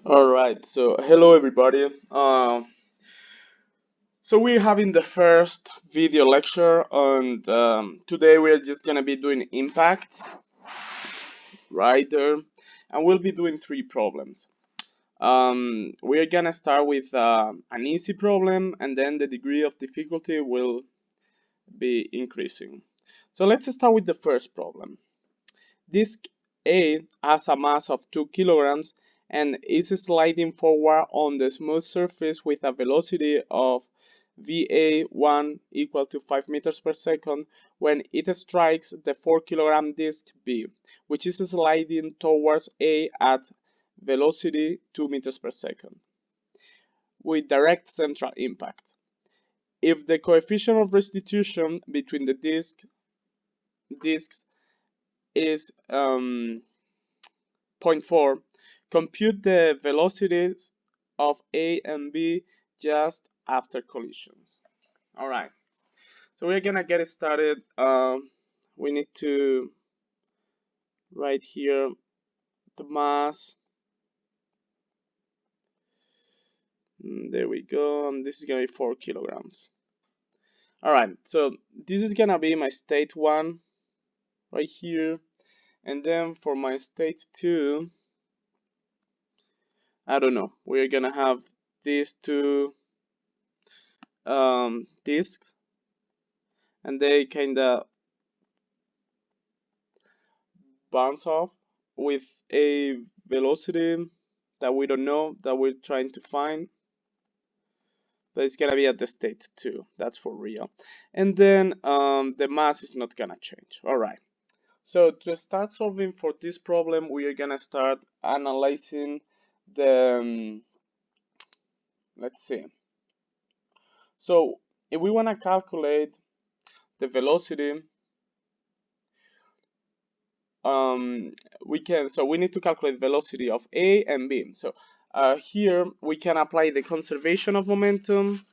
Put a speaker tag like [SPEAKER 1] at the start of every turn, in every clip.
[SPEAKER 1] All right, so hello everybody. So we're having the first video lecture, and today we're just gonna be doing impact right there, and we'll be doing three problems. We're gonna start with an easy problem, and then the degree of difficulty will be increasing. So let's start with the first problem. Disk A has a mass of 2 kilograms and is sliding forward on the smooth surface with a velocity of VA1 equal to 5 meters per second when it strikes the 4 kilogram disk B, which is sliding towards A at velocity 2 meters per second with direct central impact. If the coefficient of restitution between the disks is 0.4, compute the velocities of A and B just after collisions. All right, so we're gonna get started. We need to write here the mass. There we go. And this is gonna be 4 kilograms. All right, so this is gonna be my state 1 right here, and then for my state 2, I don't know. We're gonna have these two disks, and they kinda bounce off with a velocity that we don't know, that we're trying to find, but it's gonna be at the state 2, that's for real. And then the mass is not gonna change. All right, so to start solving for this problem, we are gonna start analyzing the let's see. So if we want to calculate the velocity, we need to calculate velocity of A and B. So here we can apply the conservation of momentum.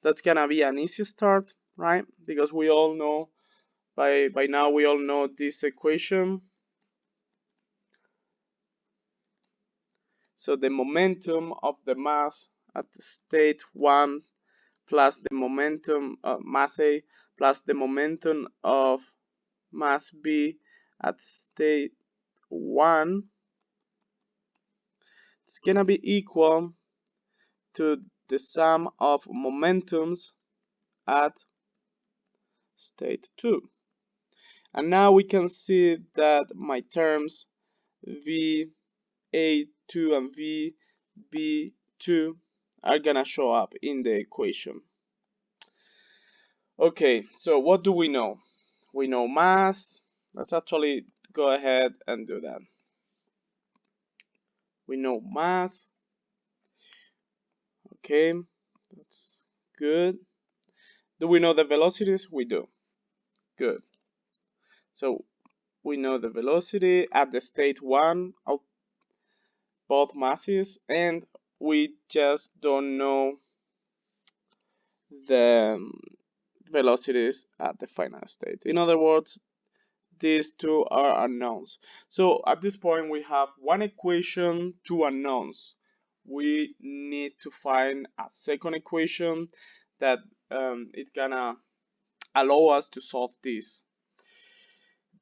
[SPEAKER 1] That's gonna be an easy start, right? Because we all know by now we all know this equation. So the momentum of the mass at the state 1 plus the momentum of mass A plus the momentum of mass B at state 1, it's gonna be equal to the sum of momentums at state 2. And now we can see that my terms VA2 and VB2 are gonna show up in the equation. Okay, so what do we know? We know mass. Let's actually go ahead and do that. We know mass. Okay, that's good. Do we know the velocities? We do. Good. So we know the velocity at the state 1 of both masses, and we just don't know the velocities at the final state. In other words, these two are unknowns. So at this point we have one equation, two unknowns. We need to find a second equation that it's gonna allow us to solve this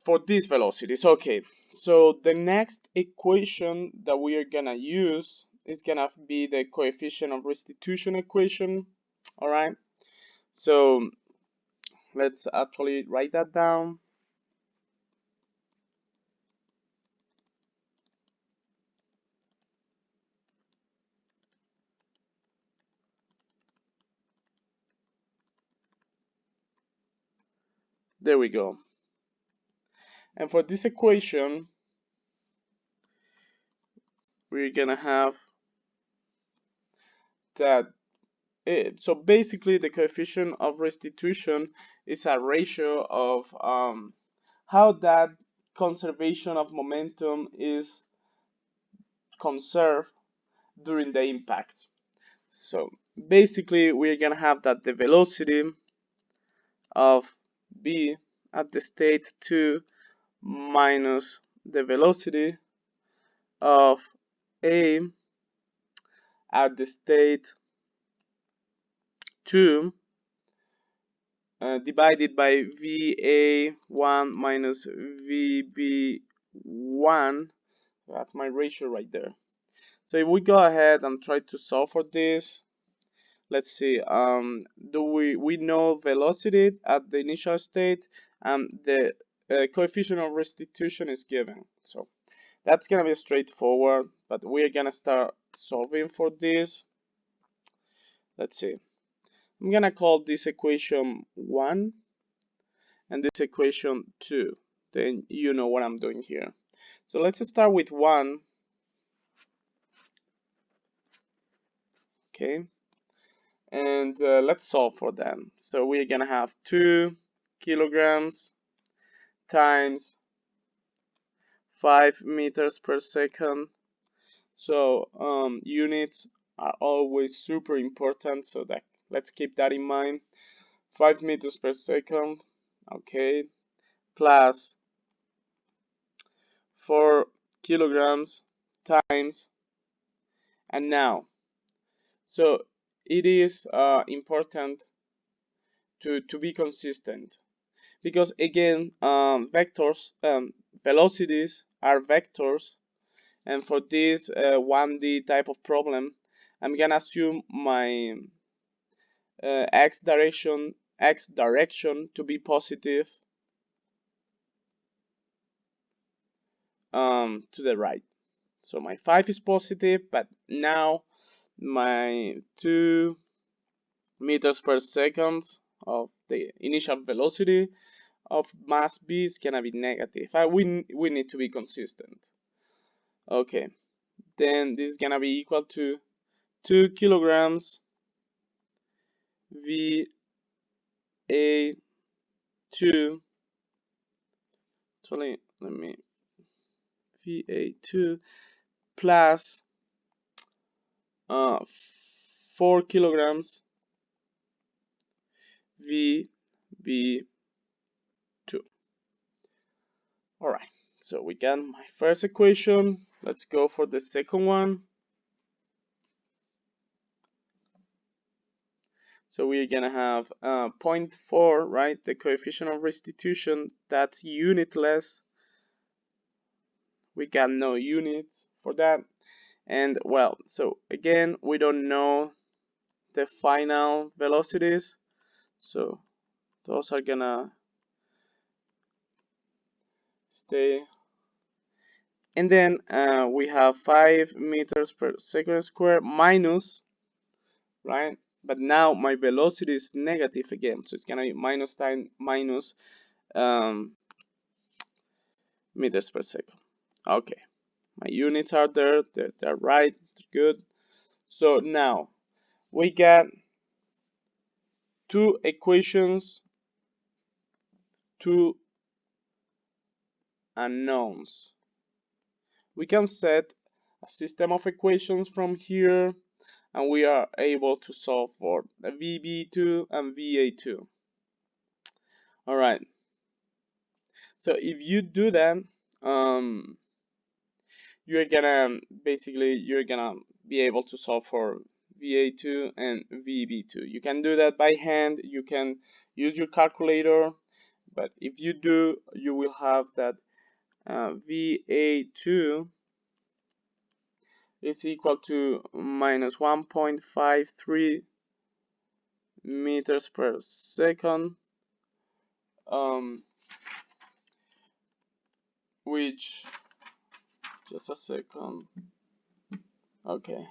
[SPEAKER 1] for these velocities. Okay, so the next equation that we are gonna use is gonna be the coefficient of restitution equation. All right, so let's actually write that down. There we go. And for this equation, we're gonna have that so basically the coefficient of restitution is a ratio of how that conservation of momentum is conserved during the impact. So basically we're gonna have that the velocity of B at the state 2 minus the velocity of A at the state 2 divided by VA1 minus VB1. That's my ratio right there. So if we go ahead and try to solve for this, let's see, do we know velocity at the initial state, and the coefficient of restitution is given. So that's gonna be straightforward, but we're gonna start solving for this. Let's see. I'm gonna call this equation 1 and this equation 2. Then you know what I'm doing here. So let's start with 1. Okay. And let's solve for them. So we're gonna have 2 kilograms times 5 meters per second. So units are always super important, so that let's keep that in mind. 5 meters per second, okay, plus 4 kilograms times, and now, so it is important to be consistent, because again, vectors, velocities are vectors, and for this 1D type of problem, I'm gonna assume my x direction to be positive to the right. So my 5 is positive, but now my 2 meters per second of the initial velocity of mass B is gonna be negative. We need to be consistent. Okay, then this is gonna be equal to 2 kilograms VA2. Let me VA2 plus 4 kilograms VB2. Alright, so we got my first equation. Let's go for the second one. So we're gonna have 0.4, right? The coefficient of restitution, that's unitless. We got no units for that. And well, so again, we don't know the final velocities, so those are gonna stay. And then we have 5 meters per second square minus, right? But now my velocity is negative again, so it's gonna be minus time minus meters per second. Okay, my units are there, they're right, they're good. So now we got two equations, two unknowns. We can set a system of equations from here, and we are able to solve for the VB2 and VA2. Alright, so if you do that, you're gonna be able to solve for VA2 and VB2. You can do that by hand, you can use your calculator, but if you do, you will have that VA2 is equal to minus 1.53 meters per second, which, just a second, okay,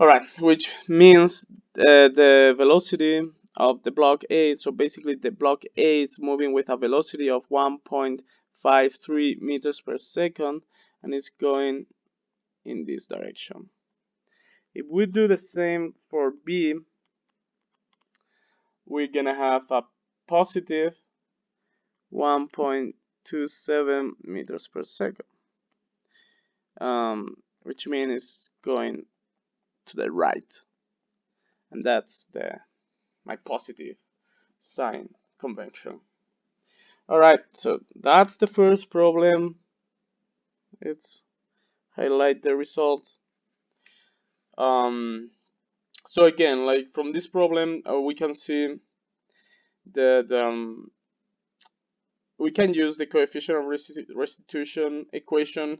[SPEAKER 1] alright, which means the velocity of the block A, so basically the block A is moving with a velocity of 1.53 meters per second, and it's going in this direction. If we do the same for B, we're gonna have a positive 1.27 meters per second, which means it's going to the right, and that's my positive sign convention. Alright, so that's the first problem. let's highlight the results. So again, like from this problem, we can see that we can use the coefficient of restitution equation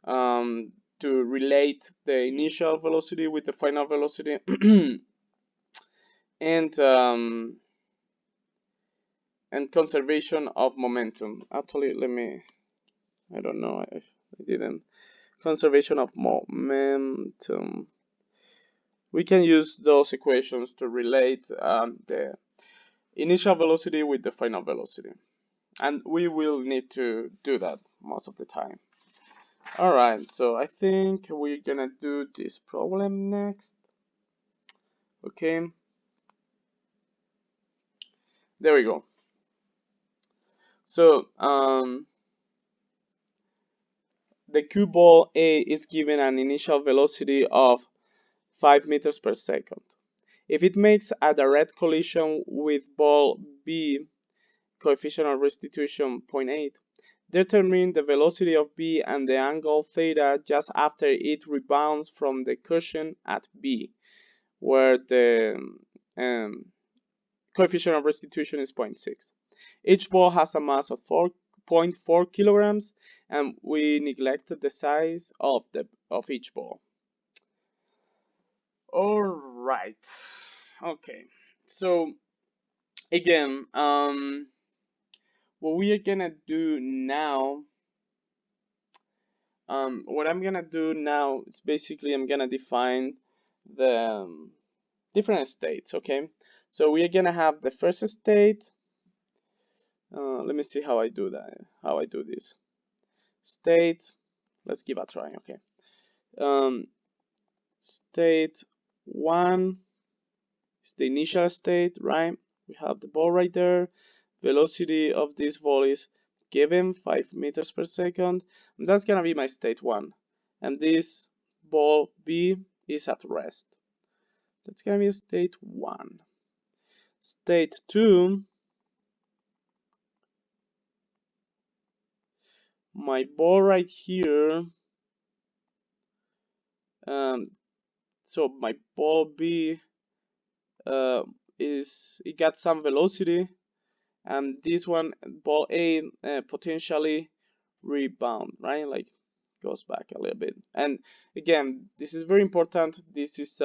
[SPEAKER 1] um, to relate the initial velocity with the final velocity. and and conservation of momentum. Actually, let me, I don't know if I didn't. Conservation of momentum. We can use those equations to relate the initial velocity with the final velocity. And we will need to do that most of the time. Alright, so I think we're gonna do this problem next. Okay. There we go. So, the cue ball A is given an initial velocity of 5 meters per second. If it makes a direct collision with ball B, coefficient of restitution 0.8, determine the velocity of B and the angle theta just after it rebounds from the cushion at B, where the coefficient of restitution is 0.6. Each ball has a mass of 4.4 kilograms, and we neglected the size of each ball. All right. Okay. So again, what we are gonna do now, what I'm gonna do now is basically I'm gonna define the different states. Okay. So we are gonna have the first state. Let me see how I do that. How I do this. State. Let's give a try. Okay. State 1 is the initial state, right? We have the ball right there. Velocity of this ball is given 5 meters per second. And that's gonna be my state 1. And this ball B is at rest. That's gonna be state 1. State 2, my ball right here, so my ball B it got some velocity, and this one ball A potentially rebound, right? Like goes back a little bit. And again, this is very important. This is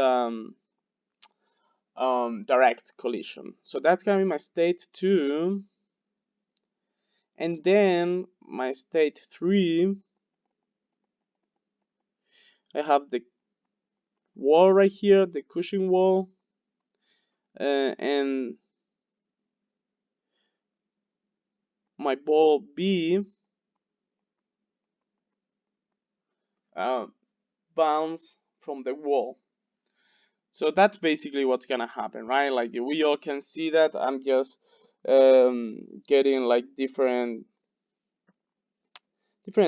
[SPEAKER 1] direct collision. So that's gonna be my state 2, and then my state 3. I have the wall right here, the cushion wall, and my ball B bounce from the wall. So that's basically what's gonna happen, right? Like we all can see that. I'm just getting like different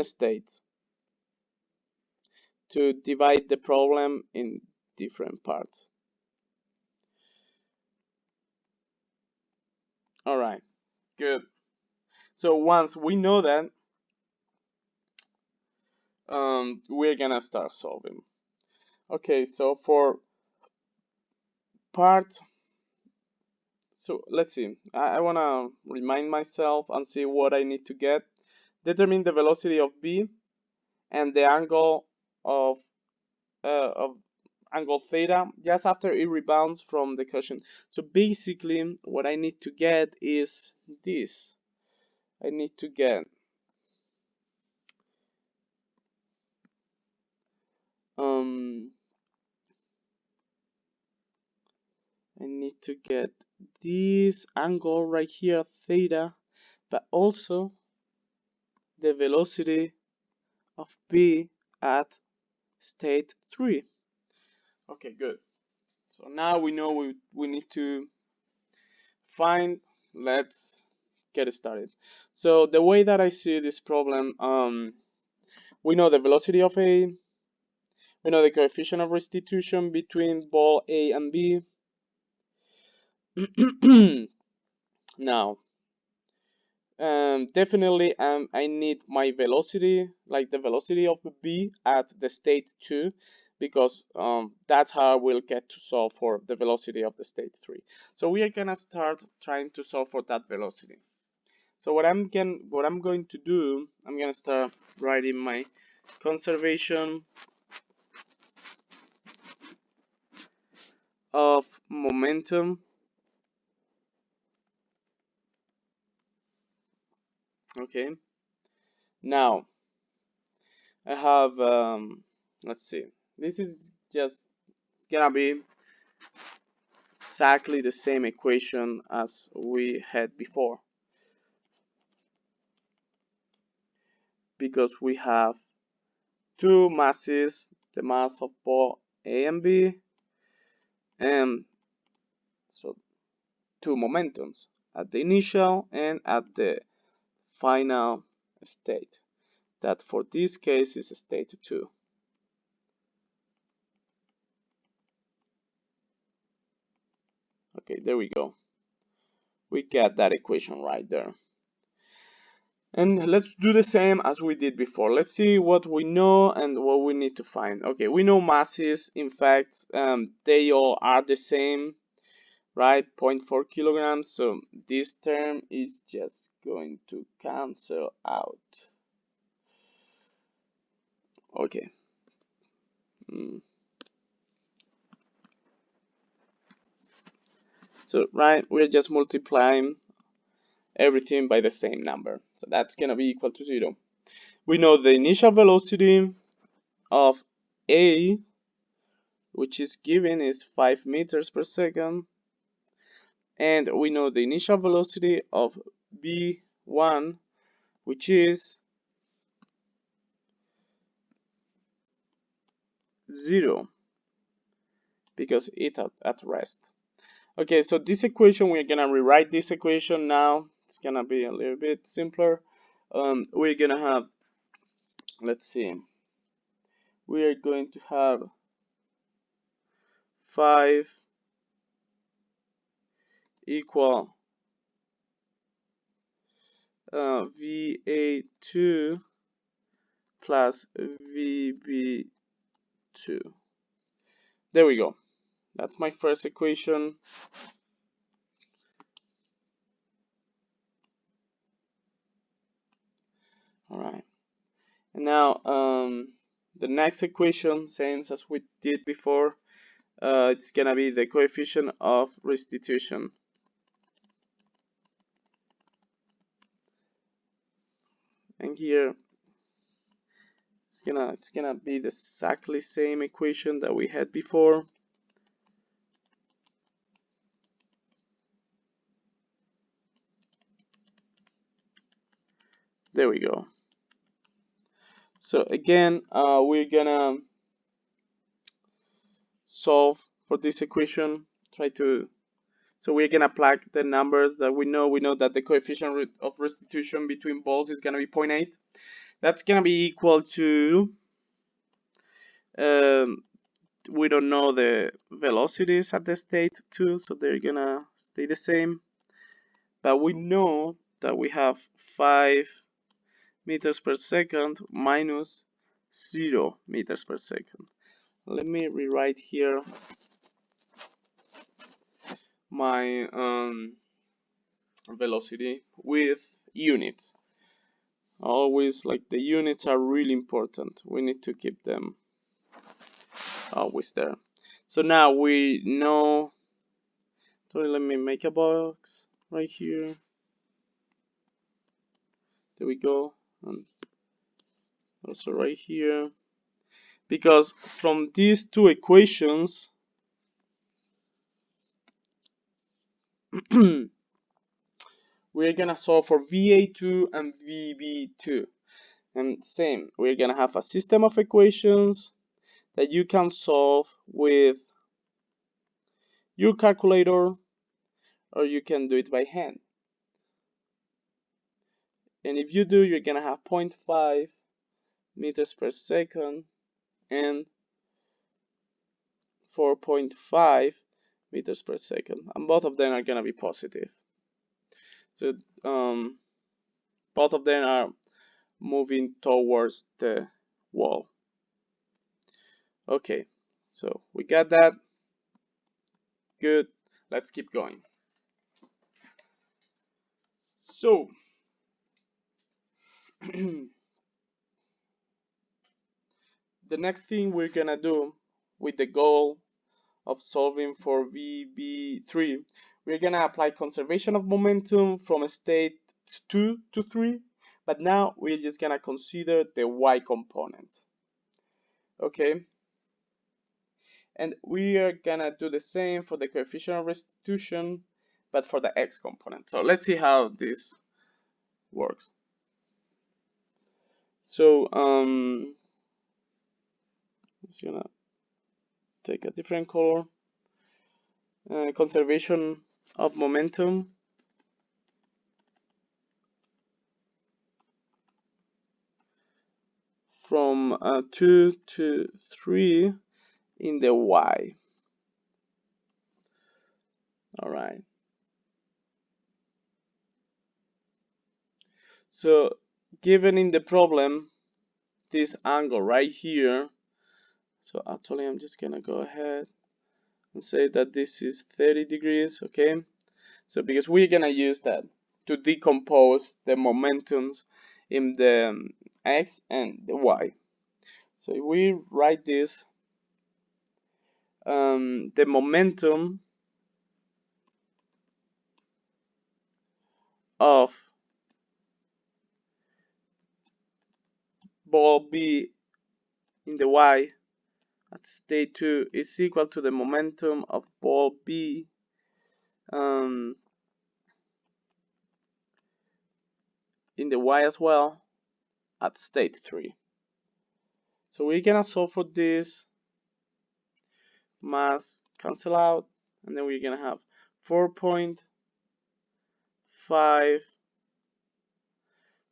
[SPEAKER 1] states to divide the problem in different parts. All right, good. So once we know that, we're gonna start solving. Okay, so for part, so let's see. I wanna remind myself and see what I need to get. Determine the velocity of B and the angle of angle theta just after it rebounds from the cushion. So basically what I need to get is this. I need to get this angle right here, theta, but also the velocity of B at state 3. Okay, good. So now we know we need to find. Let's get started. So the way that I see this problem, we know the velocity of A, we know the coefficient of restitution between ball A and B. Now, Definitely I need my velocity, like the velocity of B at the state 2, because that's how I will get to solve for the velocity of the state 3. So we are gonna start trying to solve for that velocity. So what I'm going to do, I'm gonna start writing my conservation of momentum. Okay, now I have let's see, this is just gonna be exactly the same equation as we had before, because we have two masses, the mass of both A and B, and so two momentums at the initial and at the final state, that for this case is state 2. Okay, there we go. We get that equation right there. And let's do the same as we did before. Let's see what we know and what we need to find. Okay, we know masses. In fact, they all are the same, right? 0.4 kilograms. So this term is just going to cancel out. Okay. So, right, we're just multiplying everything by the same number. So that's going to be equal to 0. We know the initial velocity of A, which is given, is 5 meters per second. And we know the initial velocity of B1, which is 0, because it's at rest. Okay, so this equation, we're gonna rewrite this equation now. It's gonna be a little bit simpler. We're gonna have, let's see, we are going to have 5 equal VA2 plus VB2. There we go. That's my first equation. All right. And now the next equation, same as we did before, it's gonna be the coefficient of restitution. And here it's gonna be the exactly same equation that we had before. There we go. So again, we're gonna solve for this equation. So we're gonna plug the numbers that we know. We know that the coefficient of restitution between balls is gonna be 0.8. That's gonna be equal to, we don't know the velocities at the state 2, so they're gonna stay the same. But we know that we have 5 meters per second minus 0 meters per second. Let me rewrite here my velocity with units. Always, like, the units are really important. We need to keep them always there. So now we know, sorry, let me make a box right here. There we go. And also right here. Because from these two equations, we're gonna solve for VA2 and VB2. And same, we're gonna have a system of equations that you can solve with your calculator, or you can do it by hand. And if you do, you're gonna have 0.5 meters per second and 4.5 meters per second, and both of them are gonna be positive. So both of them are moving towards the wall. Okay, so we got that. Good. Let's keep going. So the next thing we're gonna do with the goal of solving for VB3, we're gonna apply conservation of momentum from state 2 to 3, but now we're just gonna consider the y component. Okay, and we are gonna do the same for the coefficient of restitution, but for the x component. So let's see how this works. So it's gonna take a different color. Conservation of momentum from 2 to 3 in the y. All right. So given in the problem this angle right here, so actually I'm just gonna go ahead and say that this is 30 degrees. Okay, so because we're gonna use that to decompose the momentums in the x and the y. So if we write this, the momentum of ball B in the y at state 2 is equal to the momentum of ball B in the y as well at state 3. So we're gonna solve for this, mass cancel out, and then we're gonna have 4.5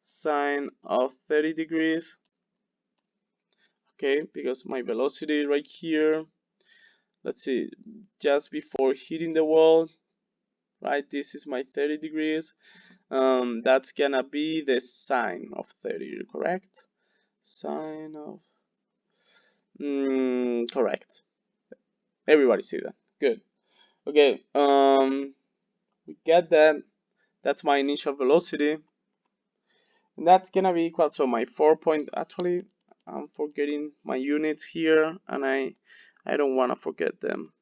[SPEAKER 1] sine of 30 degrees. Okay, because my velocity right here, let's see, just before hitting the wall, right, this is my 30 degrees. That's gonna be the sine of 30, correct? Sine of correct. Everybody see that? Good. Okay, we get that. That's my initial velocity, and that's gonna be equal. So my 4 point. Actually, I'm forgetting my units here, and I don't wanna forget them.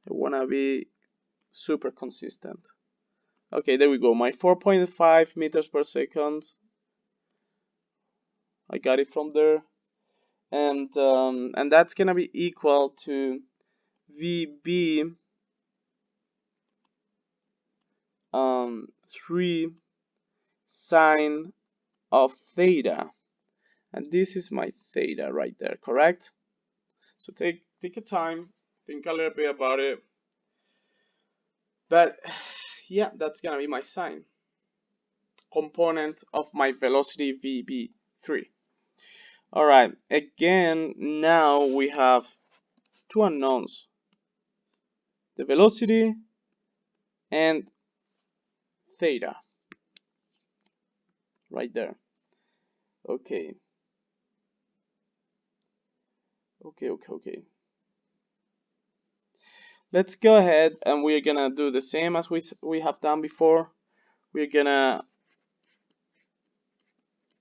[SPEAKER 1] I wanna be super consistent. Okay, there we go. My 4.5 meters per second. I got it from there, and that's gonna be equal to VB 3 sine of theta, and this is my theta right there, correct? So take your time, think a little bit about it, but yeah, that's gonna be my sine component of my velocity VB3. All right, again, now we have two unknowns, the velocity and theta right there. Okay. Okay. Let's go ahead and we're gonna do the same as we have done before. We're gonna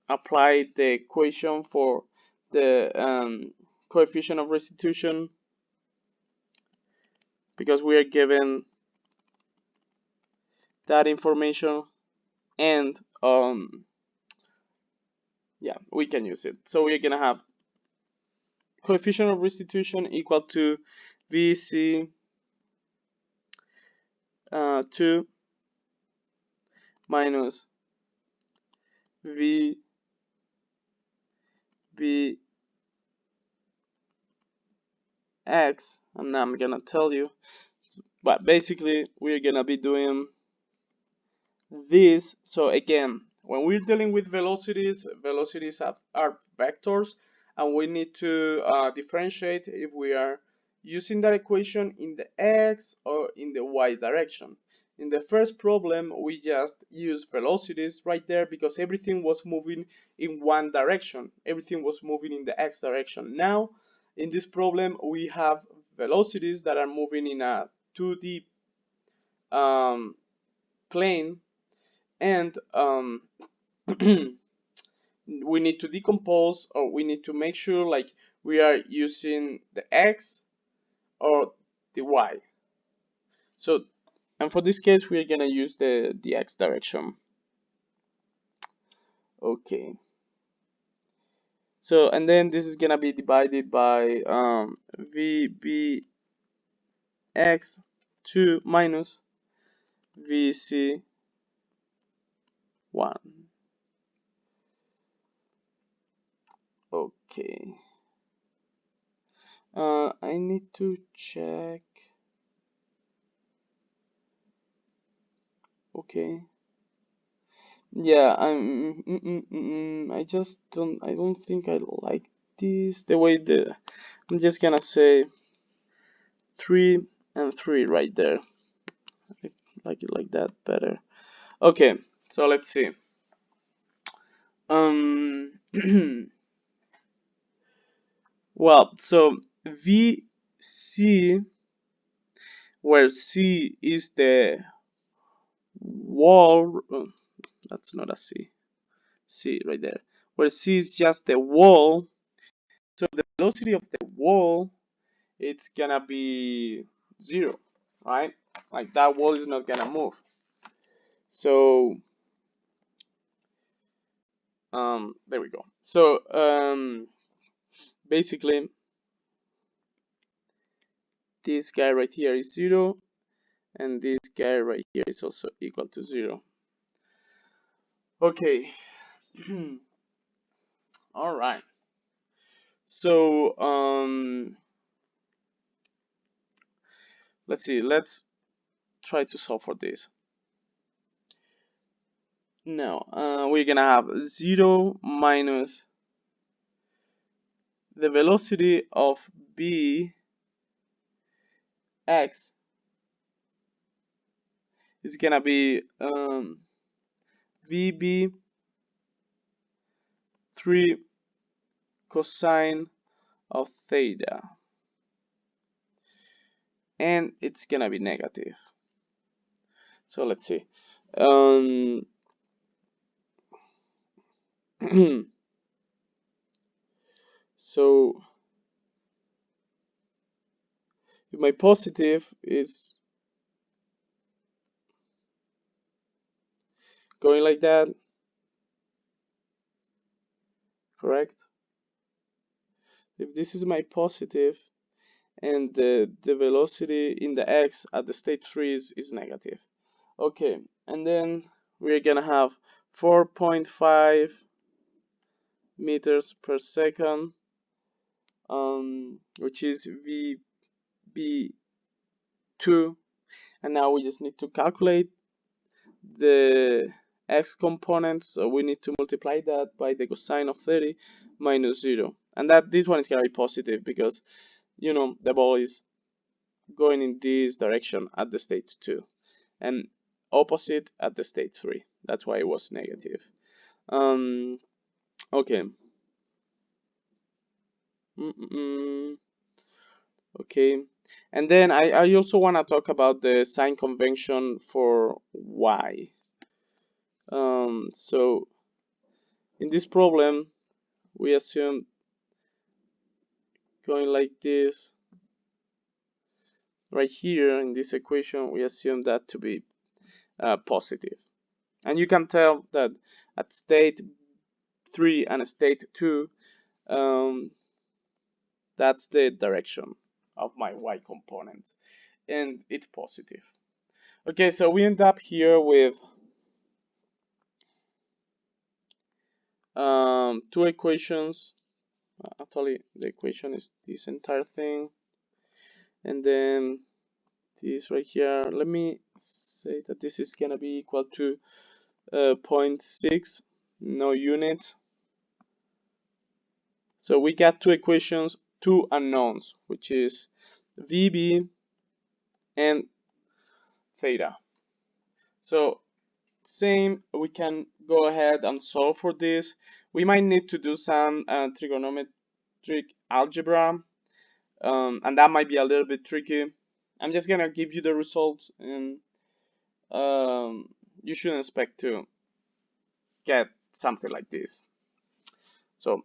[SPEAKER 1] apply the equation for the coefficient of restitution, because we are given that information, and yeah, we can use it. So we're gonna have coefficient of restitution equal to VC 2 minus VB X, and now I'm gonna tell you, but basically we're gonna be doing this. So again, when we're dealing with velocities are vectors, and we need to differentiate if we are using that equation in the x or in the y direction. In the first problem, we just used velocities right there because everything was moving in one direction. Everything was moving in the x direction. Now, in this problem, we have velocities that are moving in a 2D plane, and we need to decompose, or we need to make sure like we are using the x or the y. So, and for this case, we are gonna use the x direction. Okay. So, and then this is gonna be divided by VBX2 minus VC1. Okay. I need to check. Okay. Yeah, I just I don't think I like this the way I'm just gonna say 3 and 3 right there. I like it like that better. Okay, so let's see. Well, so VC, where C is the wall, that's not a C, C right there, where C is just the wall, so the velocity of the wall, it's gonna be 0, right? Like that wall is not gonna move. So, there we go. So, basically, this guy right here is 0, and this guy right here is also equal to 0. Okay. All right. So, let's see. Let's try to solve for this. Now, we're gonna have 0 minus the velocity of B x is gonna be VB 3 cosine of theta, and it's gonna be negative. So let's see. So if my positive is going like that, correct? If this is my positive and the velocity in the x at the state 3 is negative. Okay, and then we're gonna have 4.5 meters per second, which is VB2, and now we just need to calculate the x component, so we need to multiply that by the cosine of 30 minus 0, and that this one is gonna be positive because you know the ball is going in this direction at the state 2 and opposite at the state 3. That's why it was negative. Okay. Okay, and then I also want to talk about the sign convention for y. So in this problem, we assume going like this. Right here in this equation, we assume that to be positive. And you can tell that at state 3 and state 2, that's the direction of my y component, and it's positive. Okay, so we end up here with two equations. Actually, the equation is this entire thing, and then this right here. Let me say that this is gonna be equal to 0.6, no unit. So we got two equations, two unknowns, which is VB and theta. So same, we can go ahead and solve for this. We might need to do some trigonometric algebra, and that might be a little bit tricky. I'm just gonna give you the results, and you shouldn't expect to get something like this. So,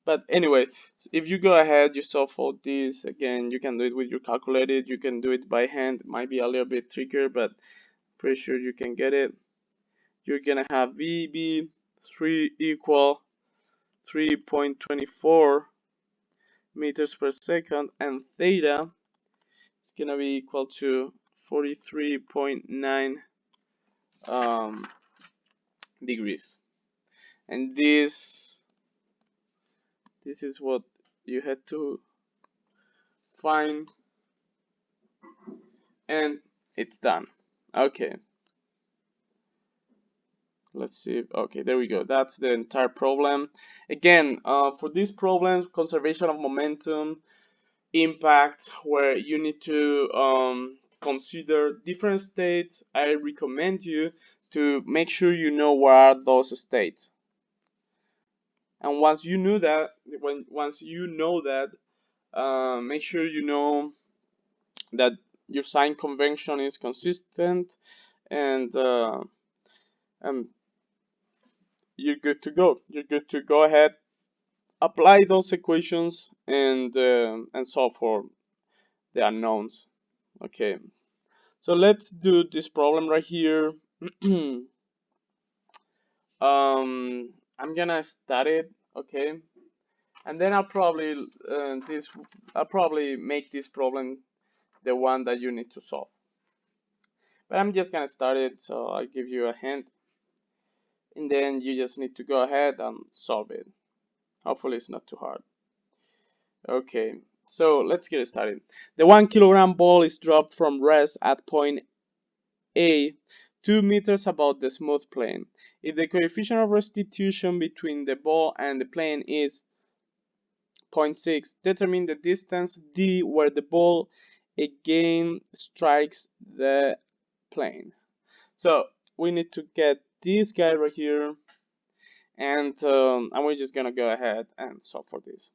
[SPEAKER 1] but anyway, if you go ahead, you solve all these again. You can do it with your calculator. You can do it by hand. It might be a little bit trickier, but pretty sure you can get it. You're gonna have VB3 equal 3.24 meters per second, and theta is gonna be equal to 43.9 degrees. And this is what you had to find, and it's done. Okay, let's see. Okay, there we go. That's the entire problem. Again, for these problems, conservation of momentum, impact, where you need to consider different states, I recommend you to make sure you know what are those states. And once you know that, make sure you know that your sign convention is consistent, and you're good to go. You're good to go ahead, apply those equations, and solve for the unknowns. Okay, so let's do this problem right here. I'm gonna start it, okay, and then I'll probably make this problem the one that you need to solve. But I'm just gonna start it, so I'll give you a hint, and then you just need to go ahead and solve it. Hopefully it's not too hard. Okay, so let's get started. The 1 kilogram ball is dropped from rest at point A 2 meters above the smooth plane. If the coefficient of restitution between the ball and the plane is 0.6, determine the distance d where the ball again strikes the plane. So we need to get this guy right here, and we're just gonna go ahead and solve for this.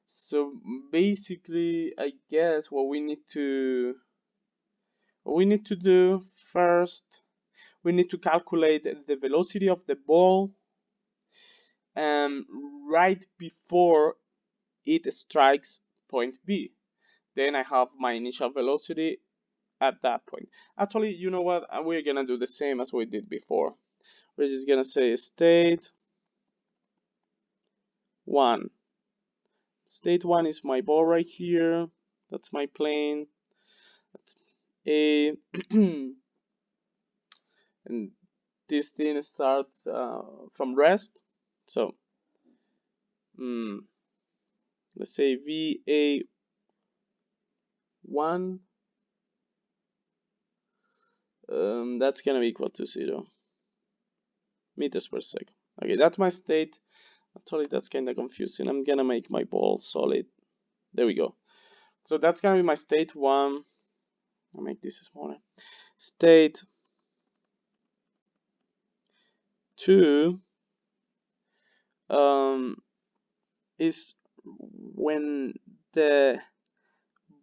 [SPEAKER 1] So basically, I guess what we need to do first, we need to calculate the velocity of the ball right before it strikes point B. Then I have my initial velocity at that point. Actually, you know what? We're gonna do the same as we did before. We're just gonna say state 1. State 1 is my ball right here. That's my plane. That's A. And this thing starts from rest. So let's say VA1, that's gonna be equal to 0 meters per second. Okay, that's my state. Actually, that's kind of confusing. I'm gonna make my ball solid. There we go. So that's gonna be my state 1. I'll make this smaller. State 2 is when the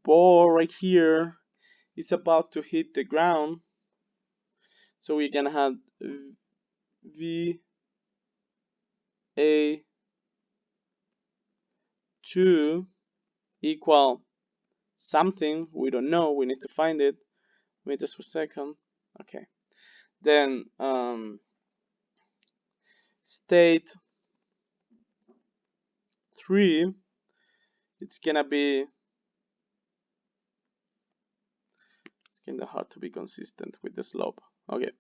[SPEAKER 1] ball right here is about to hit the ground. So we're gonna have VA2 equal something, we don't know, we need to find it, meters per second. Okay, then state 3, it's gonna be, it's kinda hard to be consistent with the slope. Okay,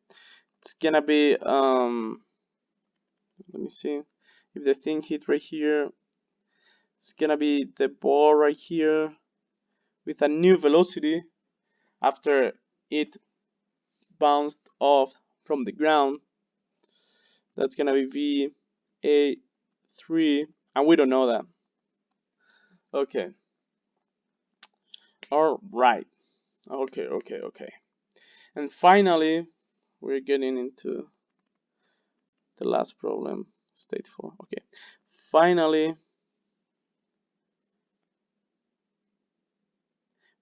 [SPEAKER 1] it's gonna be let me see, if the thing hit right here, it's gonna be the ball right here with a new velocity after it bounced off from the ground. That's gonna be VA3, and we don't know that. Okay. All right. Okay. And finally, we're getting into the last problem, state 4. Okay, finally,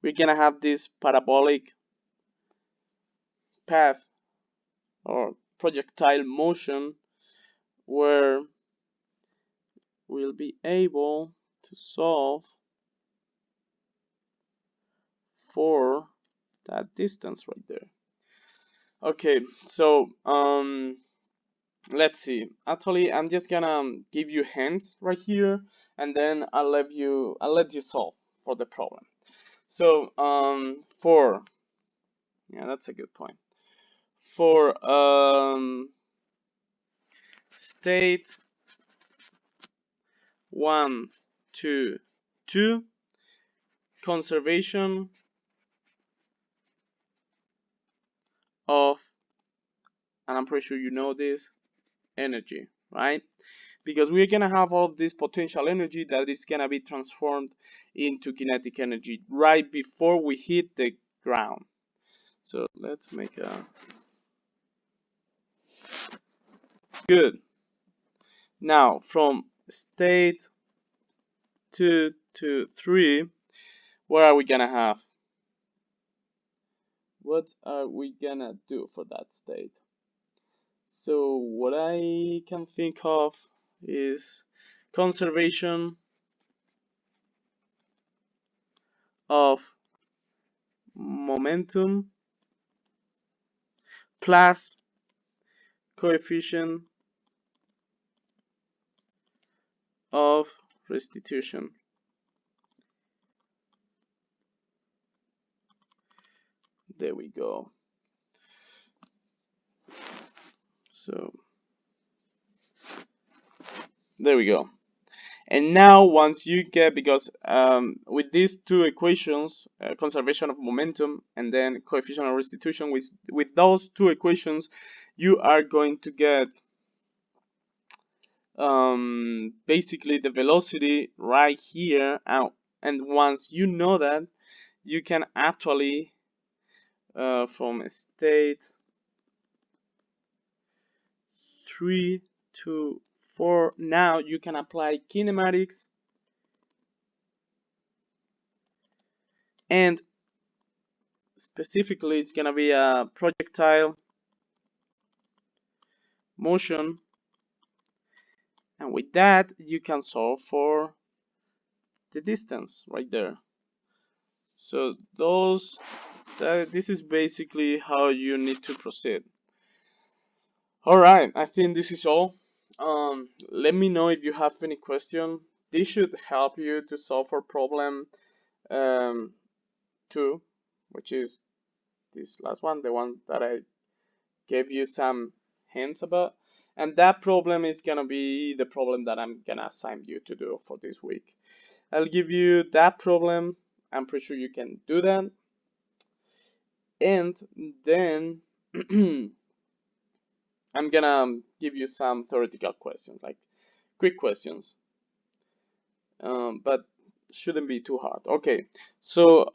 [SPEAKER 1] we're gonna have this parabolic path or projectile motion where we'll be able to solve for that distance right there. Okay, so let's see. Actually, I'm just gonna give you hints right here, and then I'll let you solve for the problem. So for yeah, that's a good point. For state 1, 2, 2, conservation of, and I'm pretty sure you know this, energy, right? Because we're gonna have all of this potential energy that is gonna be transformed into kinetic energy right before we hit the ground. So let's make a good. Now from state 2 to 3, what are we gonna have? What are we gonna do for that state? So what I can think of is conservation of momentum plus coefficient of restitution. There we go. So there we go. And now once you get, because with these two equations, conservation of momentum and then coefficient of restitution, with those two equations, you are going to get basically the velocity right here out. And once you know that, you can actually from state 3 to 4, now you can apply kinematics and specifically it's gonna be a projectile motion, and with that you can solve for the distance right there. So this is basically how you need to proceed. All right, I think this is all. Let me know if you have any question. This should help you to solve for problem 2, which is this last one, the one that I gave you some hints about. And that problem is gonna be the problem that I'm gonna assign you to do for this week. I'll give you that problem. I'm pretty sure you can do that. And then I'm gonna give you some theoretical questions, like quick questions, but shouldn't be too hard. Okay, so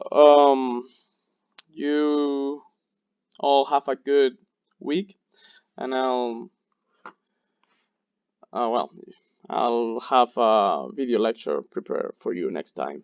[SPEAKER 1] you all have a good week, and well, I'll have a video lecture prepared for you next time.